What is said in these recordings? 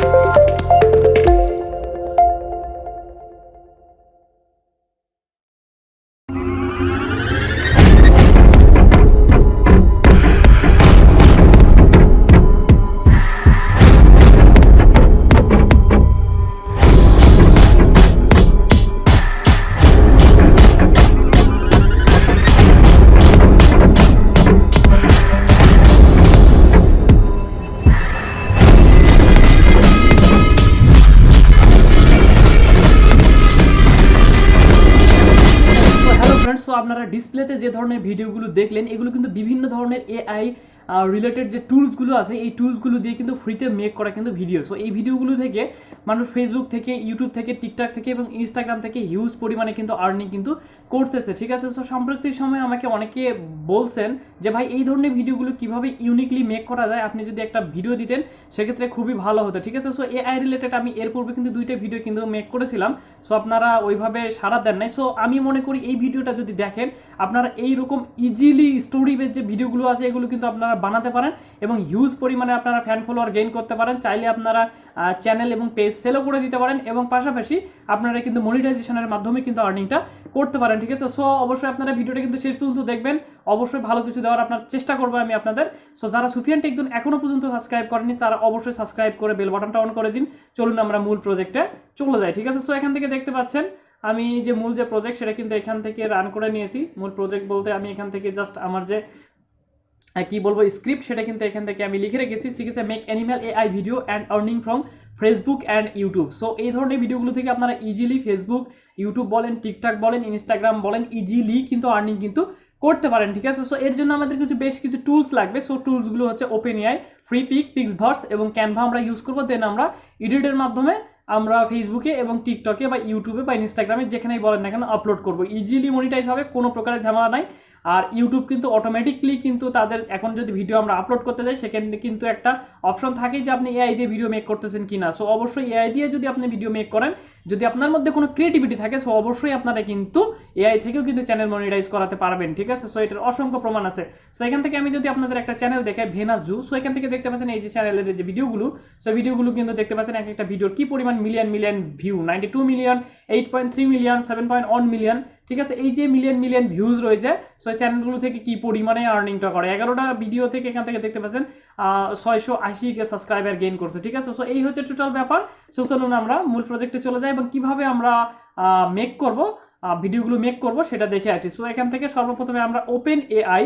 So আপনারা ডিসপ্লেতে যে ধরনের ভিডিওগুলো দেখলেন এগুলো কিন্তু বিভিন্ন ধরনের এআই রিলেটেড যে টুলসগুলো আছে এই টুলসগুলো দিয়ে কিন্তু ফ্রিতে মেক করা কিন্তু ভিডিও। সো এই ভিডিওগুলো থেকে মানুষ ফেসবুক থেকে, ইউটিউব থেকে, টিকটক থেকে এবং ইনস্টাগ্রাম থেকে হিউজ পরিমাণে কিন্তু আর্নিং কিন্তু করতেছে, ঠিক আছে। সো সাম্প্রতিক সময়ে আমাকে অনেকে বলছেন যে ভাই এই ধরনের ভিডিওগুলো কিভাবে ইউনিকলি মেক করা যায়, আপনি যদি একটা ভিডিও দিতেন সেক্ষেত্রে খুবই ভালো হতো, ঠিক আছে। সো এআই রিলেটেড আমি এর পূর্বে কিন্তু 2টা ভিডিও কিন্তু মেক করেছিলাম, সো আপনারা ওইভাবে সাড়া দেন নাই। সো আমি মনে করি এই ভিডিওটা যদি দেখেন আপনারা এইরকম ইজিলি স্টোরি বেস যে ভিডিওগুলো আছে এগুলো কিন্তু আপনারা বানাতে পারেন এবং হিউজ পরিমাণে আপনারা ফ্যান ফলোয়ার গেইন করতে পারেন। চাইলে আপনারা চ্যানেল এবং পেজ সেলও করে দিতে পারেন এবং পাশাপাশি আপনারা কিন্তু মনিটাইজেশনের মাধ্যমে কিন্তু আর্নিংটা করতে পারেন, ঠিক আছে। সো অবশ্যই আপনারা ভিডিওটা কিন্তু শেষ পর্যন্ত দেখবেন, অবশ্যই ভালো কিছু দেওয়ার আপনার চেষ্টা করবো আমি আপনাদের। সো যারা সুফিয়ান টেক জোন এখনো পর্যন্ত সাবস্ক্রাইব করেনি তারা অবশ্যই সাবস্ক্রাইব করে বেল বাটনটা অন করে দিন। চলুন আমরা মূল প্রজেক্টে চলে যাই, ঠিক আছে। সো এখান থেকে দেখতে পাচ্ছেন আমি যে মূল যে প্রজেক্ট সেটা কিন্তু এখান থেকে রান করে নিয়েছি। মূল প্রজেক্ট বলতে আমি এখান থেকে জাস্ট আমার যে কি বলবো স্ক্রিপ্ট সেটা কিন্তু এখান থেকে আমি লিখে রেখেছি, ঠিক আছে। Make animal AI video and earning from Facebook and YouTube. So এই ধরনের ভিডিওগুলো থেকে আপনারা ইজিলি ফেসবুক, ইউটিউব বলেন, টিকটক বলেন, ইনস্টাগ্রাম বলেন, ইজিলি কিন্তু আর্নিং কিন্তু করতে পারেন, ঠিক আছে। সো এর জন্য আমাদের বেশ কিছু টুলস লাগবে। সো টুলসগুলো হচ্ছে Open AI, Freepik, PixVerse এবং ক্যানভা আমরা ইউজ করবো। দেন আমরা এডিটের মাধ্যমে আমরা ফেসবুকে এবং টিকটকে বা ইউটিউবে বা ইনস্টাগ্রামে যেখানেই বলেন না কেন আপলোড করবো, ইজিলি মনিটাইজ হবে, কোনো প্রকারের ঝামেলা নাই। আর ইউটিউব কিন্তু অটোমেটিকলি কিন্তু তাদের এখন যদি ভিডিও আমরা আপলোড করতে যাই সেখানে কিন্তু একটা অপশন থাকে যে আপনি এআই দিয়ে ভিডিও মেক করতেছেন কিনা। সো অবশ্যই এআই দিয়ে যদি আপনি ভিডিও মেক করেন, যদি আপনার মধ্যে কোনো ক্রিয়েটিভিটি থাকে, সো অবশ্যই আপনারা কিন্তু এআই থেকেও কিন্তু চ্যানেল মনিটাইজ করাতে পারবেন, ঠিক আছে। সো এটার অসংখ্য প্রমাণ আছে। সো এখান থেকে আমি যদি আপনাদের একটা চ্যানেল দেখাই, ভেনাস জু, সো এখান থেকে দেখতে পাচ্ছেন এই যে চ্যানেলের যে ভিডিওগুলো, সো ভিডিওগুলো কিন্তু দেখতে পাচ্ছেন এক একটা ভিডিওর কি পরিমাণ million view, 92 million, 8.3 million, 7.1 million, ঠিক আছে। এই যে মিলিয়ন ভিউজ রয়েছে, সো এই চ্যানেলগুলো থেকে কি পরিমাণে আর্নিংটা করে, 11টা ভিডিও থেকে এখান থেকে দেখতে পাচ্ছেন 680 সাবস্ক্রাইবার গেইন করছে, ঠিক আছে। সো এই হচ্ছে টোটাল ব্যাপার। সো চলুন আমরা মূল প্রজেক্টে চলে যাই এবং কিভাবে আমরা মেক করব, ভিডিওগুলো মেক করব সেটা দেখে আসি। সো এখান থেকে সর্বপ্রথমে আমরা ওপেন এআই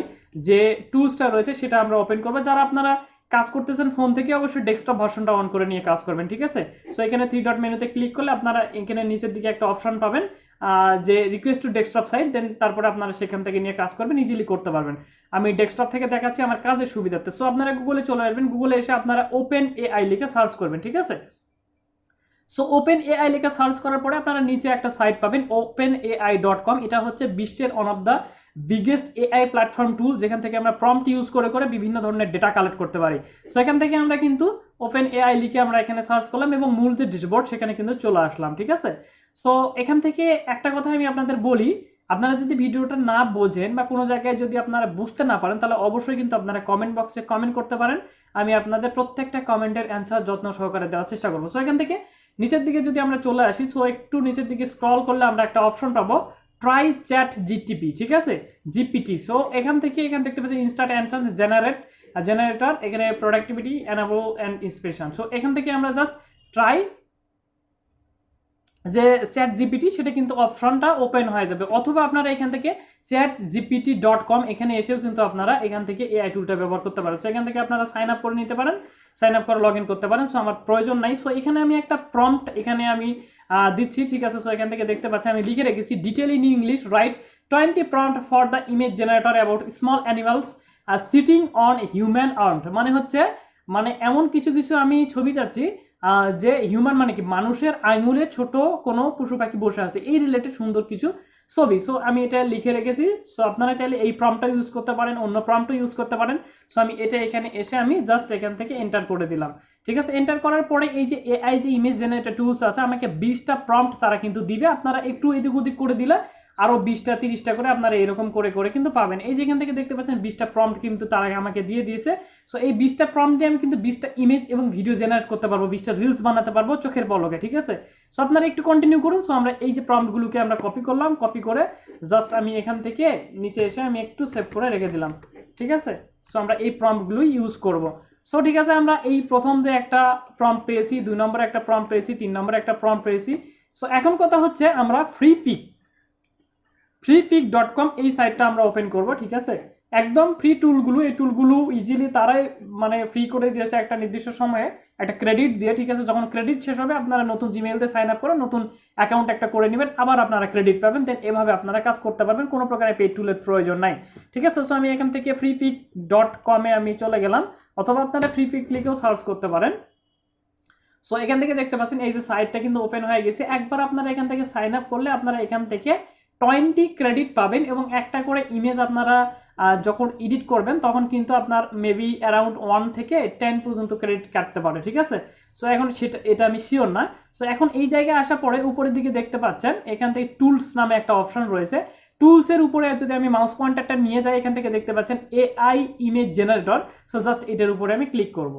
যে টুলসটা রয়েছে সেটা আমরা ওপেন করবো। যারা আপনারা কাজ করতেছেন ফোন থেকে অবশ্যই ডেস্কটপ ভার্সনটা অন করে নিয়ে কাজ করবেন, ঠিক আছে। সো এখানে 3 ডট মেনুতে ক্লিক করলে আপনারা এখানে নিচের দিকে একটা অপশন পাবেন যে রিকোয়েস্ট টু ডেস্কটপ সাইট, দেন তারপরে আপনারা সেখান থেকে নিয়ে কাজ করবেন, ইজিলি করতে পারবেন। আমি ডেস্কটপ থেকে দেখাচ্ছি আমার কাজের সুবিধাতে। সো আপনারা গুগলে চলে আসবেন, গুগলে এসে আপনারা ওপেন এআই লিখে সার্চ করবেন, ঠিক আছে। সো ওপেন এআই লিখে সার্চ করার পরে আপনারা নিচে একটা সাইট পাবেন openai.com। এটা হচ্ছে বিশ্বের one of the biggest AI platform tool, যেখান থেকে আমরা প্রম্পট ইউজ করে করে বিভিন্ন ধরনের ডেটা কালেক্ট করতে পারি। সো এখান থেকে আমরা কিন্তু ওপেন এআই লিখে আমরা এখানে সার্চ করলাম এবং মূল যে ড্যাশবোর্ড সেখানে কিন্তু চলে আসলাম, ঠিক আছে। সো এখান থেকে একটা কথা আমি আপনাদের বলি, আপনারা যদি ভিডিওটা না বোঝেন বা কোনো জায়গায় যদি আপনারা বুঝতে না পারেন তাহলে অবশ্যই কিন্তু আপনারা কমেন্ট বক্সে কমেন্ট করতে পারেন। আমি আপনাদের প্রত্যেকটা কমেন্টের অ্যান্সার যত্ন সহকারে দেওয়ার চেষ্টা করবো। সো এখান থেকে নিচের দিকে যদি আমরা চলে আসি, সো একটু নিচের দিকে স্ক্রল করলে আমরা একটা অপশন পাবো ট্রাই চ্যাট জিটিপি, ঠিক আছে, জিপিটি। সো এখান থেকে এখানে দেখতে পাচ্ছি ইনস্ট্যান্ট অ্যান্সার জেনারেটর, এখানে productivity enable and inspiration. So এখান থেকে আমরা জাস্ট ট্রাই যে চ্যাট জিপিটি সেটা কিন্তু অপশনটা ওপেন হয়ে যাবে, অথবা আপনারা এখান থেকে chatgpt.com এখানে এসেও কিন্তু আপনারা এখান থেকে এআই টুলটা ব্যবহার করতে পারেন। সো এখান থেকে আপনারা সাইন আপ করে নিতে পারেন, সাইন আপ করে লগ ইন করতে পারেন। সো আমার প্রয়োজন নাই। সো এখানে আমি একটা প্রম্পট এখানে আমি দিচ্ছি, ঠিক আছে। সো এখান থেকে দেখতে পাচ্ছি আমি লিখে রেখেছি detail in English write 20 prompt for the image generator about small animals sitting on human arm. মানে হচ্ছে এমন কিছু কিছু আমি ছবি চাচ্ছি যে হিউম্যান মানে কি মানুষের আঙুলে ছোট কোনো পশু পাখি বসে আছে, এই রিলেটেড সুন্দর কিছু ছবি। সো আমি এটা লিখে রেখেছি। সো আপনারা চাইলে এই প্রম্পটটা ইউজ করতে পারেন, অন্য প্রম্পটও ইউজ করতে পারেন। সো আমি এটা এখানে এসে আমি জাস্ট এখান থেকে এন্টার করে দিলাম, ঠিক আছে। এন্টার করার পরে এই যে এআই যে ইমেজ জেনারেটর টুলস আছে আমাকে 20টা প্রম্পট তারা কিন্তু দিবে, আপনারা একটু এদিক ওদিক করে দিলে আরও 20টা 30টা করে আপনারা এরকম করে করে কিন্তু পাবেন। এই যেখান থেকে দেখতে পাচ্ছেন 20টা প্রম্পট কিন্তু তারা আমাকে দিয়ে দিয়েছে। সো এই 20টা প্রম্পটে আমি কিন্তু 20টা ইমেজ এবং ভিডিও জেনারেট করতে পারবো, 20টা রিলস বানাতে পারবো চোখের পলকে, ঠিক আছে। সো আপনারা একটু কন্টিনিউ করুন। সো আমরা এই যে প্রম্পটগুলোকে আমরা কপি করলাম, কপি করে জাস্ট আমি এখান থেকে নিচে এসে আমি একটু সেভ করে রেখে দিলাম, ঠিক আছে। সো আমরা এই প্রম্পটগুলো ইউজ করব। সো ঠিক আছে, আমরা এই প্রথম যে একটা প্রম্পট পেয়েছি, 2 নম্বরে একটা প্রম্পট পেয়েছি, 3 নম্বরে একটা প্রম্পট পেয়েছি। সো এখন কথা হচ্ছে আমরা freepik.com এই সাইটটা আমরা ওপেন করব, ঠিক আছে। একদম ফ্রি টুলগুলো, এই টুলগুলো ইজিলি তারাই মানে ফ্রি করে দিয়েছে একটা নির্দিষ্ট সময়ে একটা ক্রেডিট দিয়ে, ঠিক আছে। যখন ক্রেডিট শেষ হবে আপনারা নতুন জিমেইল দিয়ে সাইন আপ করে নতুন অ্যাকাউন্ট একটা করে নেবেন, আবার আপনারা ক্রেডিট পাবেন, দেন এভাবে আপনারা কাজ করতে পারবেন, কোনো প্রকারের পেড টুলের প্রয়োজন নাই, ঠিক আছে। সো আমি এখান থেকে freepik.com এ আমি চলে গেলাম, অথবা আপনারা ফ্রিপিক লিখেও সার্চ করতে পারেন। সো এখান থেকে দেখতে পাচ্ছেন এই যে সাইটটা কিন্তু ওপেন হয়ে গেছে। একবার আপনারা এখান থেকে সাইন আপ করলে আপনারা এখান থেকে 20 ক্রেডিট পাবেন, এবং একটা করে ইমেজ আপনারা যখন এডিট করবেন তখন কিন্তু আপনার মেবি অ্যারাউন্ড 1 থেকে 10 পর্যন্ত ক্রেডিট কাটতে পারে, ঠিক আছে। সো এখন এটা আমি শিওর না। সো এখন এই জায়গায় আসার পরে উপরের দিকে দেখতে পাচ্ছেন এখান থেকে টুলস নামে একটা অপশন রয়েছে। টুলসের উপরে যদি আমি মাউস পয়েন্টারটা নিয়ে যাই, এখান থেকে দেখতে পাচ্ছেন AI image generator. So just এটার উপরে আমি ক্লিক করব,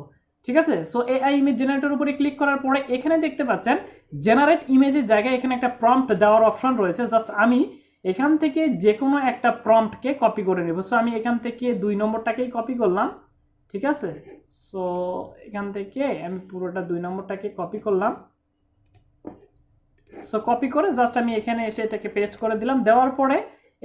ঠিক আছে। সো এআই ইমেজ জেনারেটর উপরে ক্লিক করার পরে এখানে দেখতে পাচ্ছেন জেনারেট ইমেজের জায়গায় এখানে একটা প্রম্পট দেওয়ার অপশন রয়েছে। জাস্ট আমি এখান থেকে যে কোনো একটা প্রম্পটকে কপি করে নেব। সো আমি এখান থেকে 2 নম্বরটাকেই কপি করলাম, ঠিক আছে। সো এখান থেকে আমি পুরোটা 2 নম্বরটাকে কপি করলাম। সো কপি করে জাস্ট আমি এখানে এসে এটাকে পেস্ট করে দিলাম। দেওয়ার পরে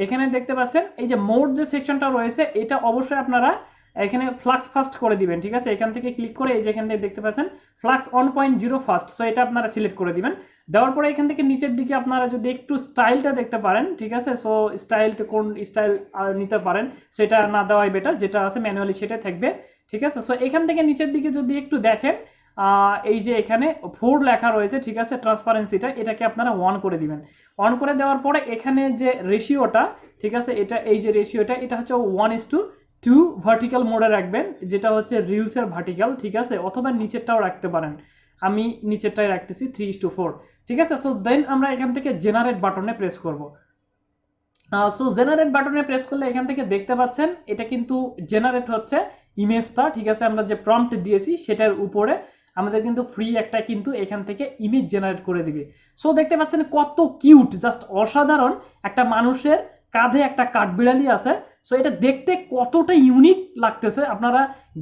এখানে দেখতে পাচ্ছেন এই যে মোড যে সেকশনটা রয়েছে, এটা অবশ্যই আপনারা এখানে ফ্লাক্স ফাস্ট করে দিবেন, ঠিক আছে। এখান থেকে ক্লিক করে এই যে এখান থেকে দেখতে পাচ্ছেন ফ্লাক্স 1.0 ফাস্ট। সো এটা আপনারা সিলেক্ট করে দিবেন। দেওয়ার পরে এখান থেকে নিচের দিকে আপনারা যদি একটু স্টাইলটা দেখতে পারেন, ঠিক আছে। সো স্টাইলটা কোন স্টাইল নিতে পারেন সেটা না দেওয়াই বেটার, যেটা আছে ম্যানুয়ালি সেটা থাকবে, ঠিক আছে। সো এখান থেকে নিচের দিকে যদি একটু দেখেন এই যে এখানে 4 লেখা রয়েছে, ঠিক আছে, ট্রান্সপারেন্সিটা, এটাকে আপনারা 1 করে দিবেন। 1 করে দেওয়ার পরে এখানে যে রেশিওটা, ঠিক আছে, এটা এই যে রেশিওটা এটা হচ্ছে 1:2 ভার্টিক্যাল মোডে রাখবেন, যেটা হচ্ছে রিলসের ভার্টিক্যাল, ঠিক আছে, অথবা নিচেরটাও রাখতে পারেন। আমি নিচেরটাই রাখতেছি 3:4, ঠিক আছে। সো দেন আমরা এখান থেকে জেনারেট বাটনে প্রেস করব। সো জেনারেট বাটনে প্রেস করলে এখান থেকে দেখতে পাচ্ছেন এটা কিন্তু জেনারেট হচ্ছে ইমেজটা, ঠিক আছে। আমরা যে প্রম্পট দিয়েছি সেটার উপরে আমাদের কিন্তু ফ্রি একটা কিন্তু এখান থেকে ইমেজ জেনারেট করে দিবে। সো দেখতে পাচ্ছেন কত কিউট, জাস্ট অসাধারণ একটা মানুষের কাঁধে একটা কাঠবিড়ালি আছে। সো এটা দেখতে কতটা ইউনিক লাগতেছে আপনারা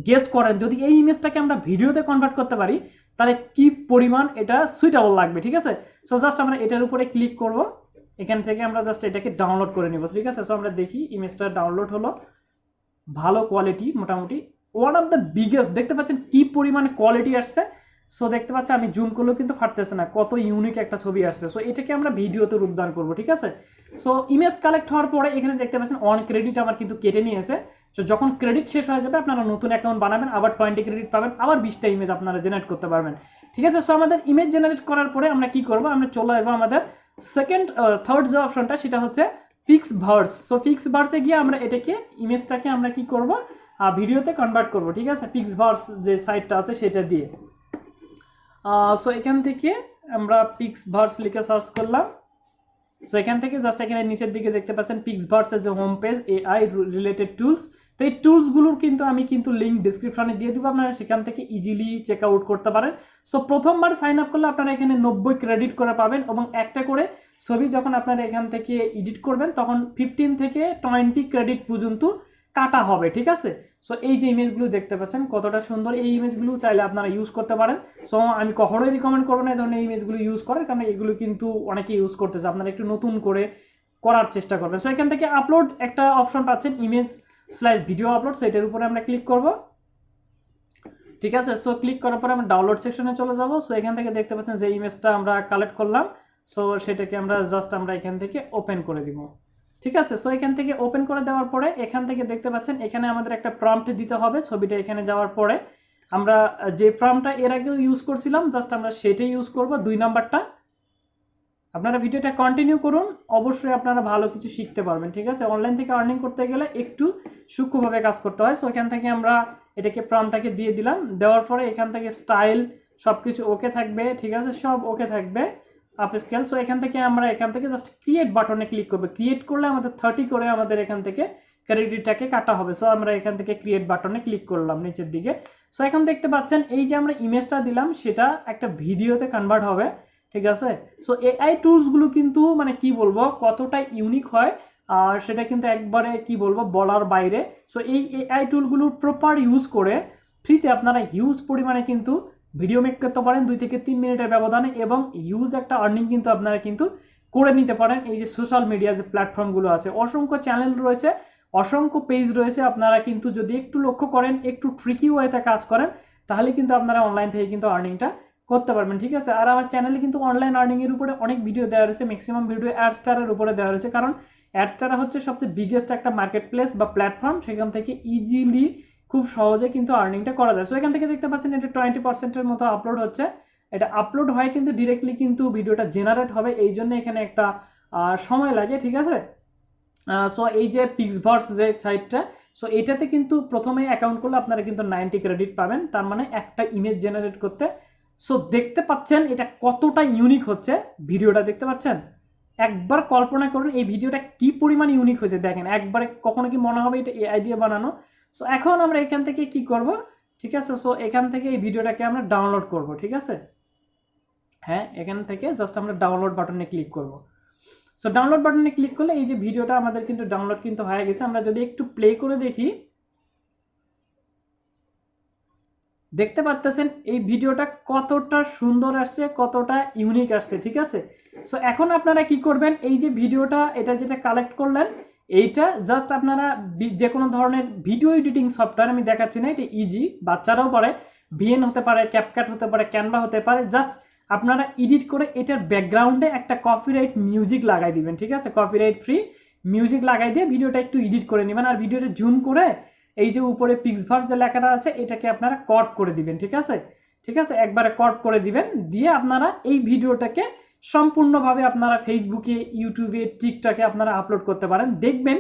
গেস করেন। যদি এই ইমেজটাকে আমরা ভিডিওতে কনভার্ট করতে পারি তাহলে কি পরিমাণ এটা সুইটেবল লাগবে, ঠিক আছে। সো জাস্ট আমরা এটার উপরে ক্লিক করব, এখান থেকে আমরা জাস্ট এটাকে ডাউনলোড করে নিব, ঠিক আছে। সো আমরা দেখি ইমেজটা ডাউনলোড হলো, ভালো কোয়ালিটি, মোটামুটি ওয়ান অফ দ্য বিগেস্ট। দেখতে পাচ্ছেন কি পরিমাণ কোয়ালিটি আসছে। সো দেখতে পাচ্ছেন আমি জুম করলেও কিন্তু ফাটতেছে না, কত ইউনিক একটা ছবি আসছে। সো এটাকে আমরা ভিডিওতে রূপদান করব, ঠিক আছে। সো ইমেজ কালেক্ট হওয়ার পরে এখানে দেখতে পাচ্ছেন 1 ক্রেডিট আমার কিন্তু কেটে নিয়েছে। সো যখন ক্রেডিট শেষ হয়ে যাবে আপনারা নতুন অ্যাকাউন্ট বানাবেন, আবার 20 ক্রেডিট পাবেন, আবার 20টা ইমেজ আপনারা জেনারেট করতে পারবেন, ঠিক আছে। সো আমাদের ইমেজ জেনারেট করার পরে আমরা কি করব, আমরা চলে যাবো আমাদের থার্ড যে অপশনটা, সেটা হচ্ছে ফিক্স ভার্স। সো ফিক্স ভার্সে গিয়ে আমরা এটাকে ইমেজটাকে আমরা কি করব, ভিডিওতে কনভার্ট করব, ঠিক আছে, ফিক্স ভার্স যে সাইটটা আছে সেটা দিয়ে। সো এখান থেকে আমরা পিক্স ভার্স লিখে সার্চ করলাম। সো এখান থেকে জাস্ট এখানে নিচের দিকে দেখতে পাচ্ছেন পিক্স ভার্সের যে home page AI related tools. তো এই টুলসগুলোর কিন্তু আমি কিন্তু লিঙ্ক ডিসক্রিপশনে দিয়ে দেবো, আপনারা সেখান থেকে ইজিলি চেক আউট করতে পারেন। সো প্রথমবার সাইন আপ করলে আপনারা এখানে 90 ক্রেডিট করে পাবেন, এবং একটা করে ছবি যখন আপনারা এখান থেকে এডিট করবেন তখন 15 থেকে 20 ক্রেডিট পর্যন্ত কাটা হবে, ঠিক আছে। সো এই যে ইমেজগুলো দেখতে পাচ্ছেন কতটা সুন্দর, এই ইমেজগুলো চাইলে আপনারা ইউজ করতে পারেন। সো আমি কখনোই রিকমেন্ড করবো না এই ধরনের ইমেজগুলো ইউজ করার, কারণ এগুলো কিন্তু অনেকে ইউজ করতেছে, আপনারা একটু নতুন করে করার চেষ্টা করবেন। সো এখান থেকে আপলোড একটা অপশন পাচ্ছেন, ইমেজ/ভিডিও আপলোড। সো এটার উপরে আমরা ক্লিক করব, ঠিক আছে। সো ক্লিক করার পরে আমরা ডাউনলোড সেকশনে চলে যাব। সো এখান থেকে দেখতে পাচ্ছেন যে ইমেজটা আমরা কালেক্ট করলাম, সো সেটাকে আমরা জাস্ট আমরা এখান থেকে ওপেন করে দিব, ঠিক আছে। সো এখান থেকে ওপেন করে দেওয়ার পরে এখান থেকে দেখতে পাচ্ছেন এখানে আমাদের একটা প্রম্পট দিতে হবে। ছবিটা এখানে যাওয়ার পরে আমরা যে প্রম্পটটা এর আগেও ইউজ করছিলাম জাস্ট আমরা সেটাই ইউজ করব, 2 নাম্বারটা। আপনারা ভিডিওটা কন্টিনিউ করুন, অবশ্যই আপনারা ভালো কিছু শিখতে পারবেন, ঠিক আছে। অনলাইন থেকে আর্নিং করতে গেলে একটু সূক্ষ্মভাবে কাজ করতে হয়। সো এখান থেকে আমরা এটাকে প্রম্পটটাকে দিয়ে দিলাম। দেওয়ার পরে এখান থেকে স্টাইল সব কিছু ওকে থাকবে, ঠিক আছে, সব ওকে থাকবে। Up scale. সো এখান থেকে জাস্ট ক্রিয়েট বাটনে ক্লিক করবো। ক্রিয়েট করলে আমাদের 30 করে আমাদের এখান থেকে ক্রেডিটটাকে কাটা হবে। সো আমরা এখান থেকে ক্রিয়েট বাটনে ক্লিক করলাম নিচের দিকে। সো এখন দেখতে পাচ্ছেন এই যে আমরা ইমেজটা দিলাম সেটা একটা ভিডিওতে কনভার্ট হবে, ঠিক আছে। সো এআই টুলসগুলো কিন্তু মানে কি বলবো কতটা ইউনিক হয় আর সেটা কিন্তু একবারে কি বলবো বলার বাইরে। সো এই এআই টুলগুলোর প্রপার ইউজ করে ফ্রিতে আপনারা হিউজ পরিমাণে কিন্তু ভিডিও মেক করতে পারেন 2 থেকে 3 মিনিটের ব্যবধানে, এবং হিউজ একটা আর্নিং কিন্তু আপনারা কিন্তু করে নিতে পারেন। এই যে সোশ্যাল মিডিয়া যে প্ল্যাটফর্মগুলো আছে, অসংখ্য চ্যানেল রয়েছে, অসংখ্য পেজ রয়েছে, আপনারা কিন্তু যদি একটু লক্ষ্য করেন, একটু ট্রিকি ওয়েতে কাজ করেন, তাহলে কিন্তু আপনারা অনলাইন থেকে কিন্তু আর্নিংটা করতে পারবেন, ঠিক আছে। আর আমার চ্যানেলে কিন্তু অনলাইন আর্নিংয়ের উপরে অনেক ভিডিও দেওয়া রয়েছে, ম্যাক্সিমাম ভিডিও অ্যাডস্টারের উপরে দেওয়া রয়েছে, কারণ অ্যাডস্টার হচ্ছে সবচেয়ে বিগেস্ট একটা মার্কেট প্লেস বা প্ল্যাটফর্ম, সেখান থেকে ইজিলি খুব সহজে কিন্তু আর্নিংটা করা যায়। সো এখান থেকে দেখতে পাচ্ছেন এটা 20%-এর মতো আপলোড হচ্ছে। এটা আপলোড হয় কিন্তু ডিরেক্টলি কিন্তু ভিডিওটা জেনারেট হবে, এই জন্য এখানে একটা সময় লাগে, ঠিক আছে। সো এই যে পিক্সভার্স যে সাইটটা, সো এটাতে কিন্তু প্রথমে অ্যাকাউন্ট করলে আপনারা কিন্তু 90 ক্রেডিট পাবেন, তার মানে একটা ইমেজ জেনারেট করতে। সো দেখতে পাচ্ছেন এটা কতটা ইউনিক হচ্ছে, ভিডিওটা দেখতে পাচ্ছেন। একবার কল্পনা করুন এই ভিডিওটা কি পরিমাণ ইউনিক হয়েছে, দেখেন একবারে কখনো কি মনে হবে এটা এআই দিয়ে বানানো। সো এখন আমরা এখান থেকে কি করব, ঠিক আছে। সো এখান থেকে এই ভিডিওটাকে আমরা ডাউনলোড করব, ঠিক আছে। হ্যাঁ, এখান থেকে জাস্ট আমরা ডাউনলোড বাটনে ক্লিক করব। সো ডাউনলোড বাটনে ক্লিক করলে এই যে ভিডিওটা আমাদের কিন্তু ডাউনলোড কিন্তু হয়ে গেছে। আমরা যদি একটু প্লে করে দেখি, দেখতে পাচ্ছেন এই ভিডিওটা কতটা সুন্দর আসছে, কতটা ইউনিক আসছে, ঠিক আছে। সো এখন আপনারা কি করবেন, এই যে ভিডিওটা এটা যেটা কালেক্ট করলেন, এইটা জাস্ট আপনারা যে কোনো ধরনের ভিডিও এডিটিং সফটওয়্যার, আমি দেখাচ্ছি না, এটা ইজি, বাচ্চারাও পারে, ভিএন হতে পারে, ক্যাপকাট হতে পারে, ক্যানভা হতে পারে, জাস্ট আপনারা এডিট করে এটার ব্যাকগ্রাউন্ডে একটা কপিরাইট মিউজিক লাগাই দিবেন, ঠিক আছে। কপিরাইট ফ্রি মিউজিক লাগাই দিয়ে ভিডিওটা একটু এডিট করে নেবেন, আর ভিডিওটা জুম করে এই যে উপরে পিক্সভার্স যে লেখাটা আছে এটাকে আপনারা কট করে দিবেন, ঠিক আছে, ঠিক আছে, একবারে কট করে দিবেন। দিয়ে আপনারা এই ভিডিওটাকে সম্পূর্ণভাবে আপনারা ফেসবুকে, ইউটিউবে, টিকটকে আপনারা আপলোড করতে পারেন, দেখবেন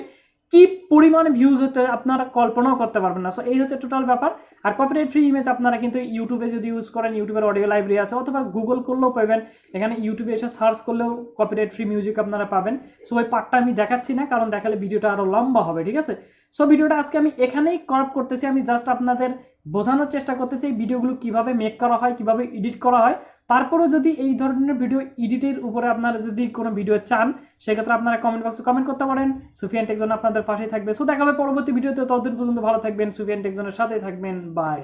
কি পরিমাণে ভিউজ হতে আপনারা কল্পনাও করতে পারবেন না। সো এই হচ্ছে টোটাল ব্যাপার। আর কপিরাইট ফ্রি ইমেজ আপনারা কিন্তু ইউটিউবে যদি ইউজ করেন, ইউটিউবের অডিও লাইব্রেরি আছে, অথবা গুগল করলেও পাবেন, এখানে ইউটিউবে এসে সার্চ করলেও কপিরাইট ফ্রি মিউজিক আপনারা পাবেন। সো ওই পার্টটা আমি দেখাচ্ছি না, কারণ দেখালে ভিডিওটা আরও লম্বা হবে, ঠিক আছে। সো ভিডিওটা আজকে আমি এখানেই ক্রপ করতেছি, আমি জাস্ট আপনাদের বোঝানোর চেষ্টা করতেছি এই ভিডিওগুলো কিভাবে মেক করা হয়, কিভাবে এডিট করা হয়। তারপরেও যদি এই ধরনের ভিডিও এডিটের উপরে আপনারা যদি কোনো ভিডিও চান, সেক্ষেত্রে আপনারা কমেন্ট বক্সে কমেন্ট করতে পারেন। সুফিয়ান টেকজন আপনাদের পাশেই থাকবে। সো দেখা হবে পরবর্তী ভিডিওতে, ততদিন পর্যন্ত ভালো থাকবেন, সুফিয়ান টেকজনের সাথেই থাকবেন, বাই।